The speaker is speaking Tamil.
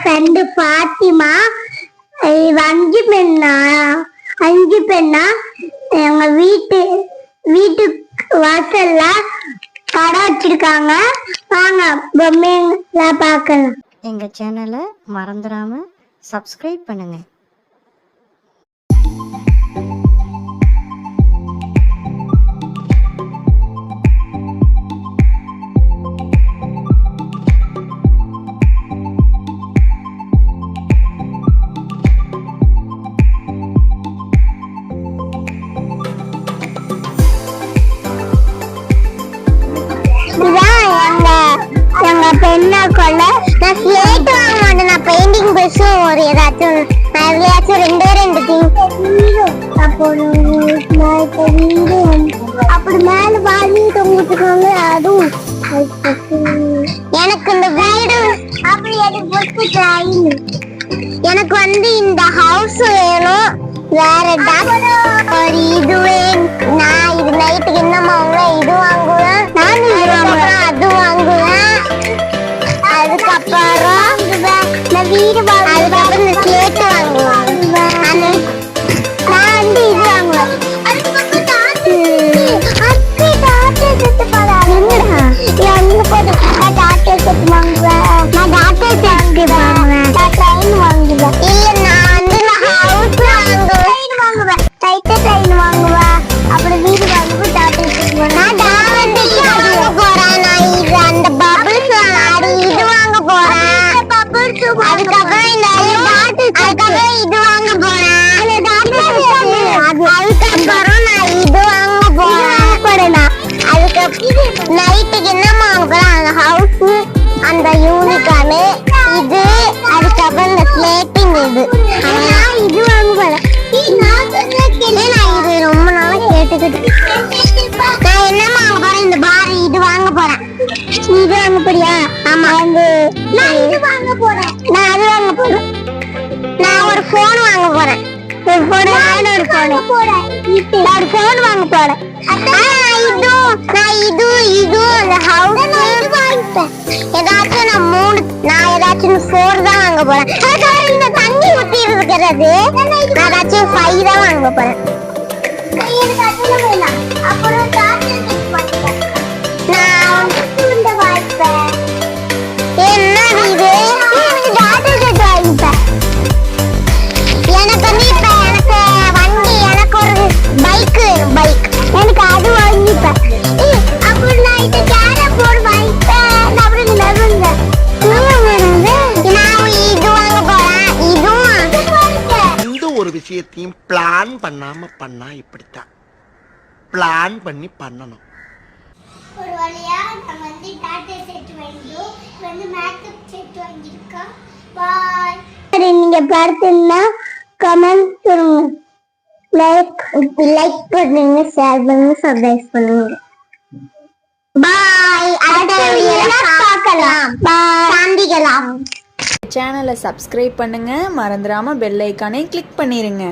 ஃப்ரெண்டு பாத்திமா. அஞ்சு பெண்ணா எங்க வீட்டு வாசல்ல கடை வச்சிருக்காங்க. வாங்க பொம்மைங்கள பார்க்கலாம். எங்க சேனலை மறந்துடாம சப்ஸ்கிரைப் பண்ணுங்க. பெண்ணா கொள்ள நான் ஸ்லேட் வாங்க மாட்டேன். நான் பெயிண்டிங் ப்ரஷும் ஒரு ஏதாச்சும் ரெண்டு அப்படி மேல வாங்கி தொங்கிட்டுருக்காங்க. அதுவும் எனக்கு இந்த வீடு அப்படி எனக்கு இந்த ஹவுஸ் வேணும். வேற ஒரு இது நான் இது நைட்டுக்கு என்னமா இது வாங்குவேன். நானும் அது வாங்குவேன். அதுக்கப்புறம் வீடு அதுக்கப்புறம் இந்த ஸ்லேட் வாங்குவேன். நான் இது வாங்குவேன். நைட்டுக்கு என்ன வாங்கலாம்? ஹவுஸ் அந்த யூனிகார்ன் இது அதுக்கப்புறம் இந்த ஸ்லேட்டிங் இது வாங்க போறேன். நான் இது ரொம்ப நாளா கேட்டுக்கிட்டு நான் என்ன வாங்க போறேன்? இந்த பார் இது வாங்க போறேன். இது வாங்க போறியா? ஆமா நான் இது வாங்க போறேன். நான் அது வாங்க போறேன். நான் ஒரு போன் வாங்க போறேன். ஒரு போன் வாங்க போறேன். ஏதாச்சும் 4 தான் வாங்க போறேன். இந்த தண்ணி ஊத்தி இருக்கிறது ஏதாச்சும் 5 தான் வாங்க போறேன். விஷயத்தையும் பிளான் பண்ணாம பண்ணா இப்படித்தான். பிளான் பண்ணி பண்ணணும். ஒரு வழியா நான் டாட்டா செட் வாங்கிட்டோம். மேக்கப் செட் வாங்கிருக்கோம். பை. நீங்க பார்த்தீங்கன்னா கமெண்ட் பண்ணுங்க. லைக் பண்ணுங்க, ஷேர் பண்ணுங்க, சப்ஸ்கிரைப் பண்ணுங்க. பை. அடுத்த வீடியோல பார்க்கலாம். பை. சந்திக்கலாம். சேனலை சப்ஸ்கிரைப் பண்ணுங்க. மறந்துடாம பெல் ஐகானை கிளிக் பண்ணிருங்க.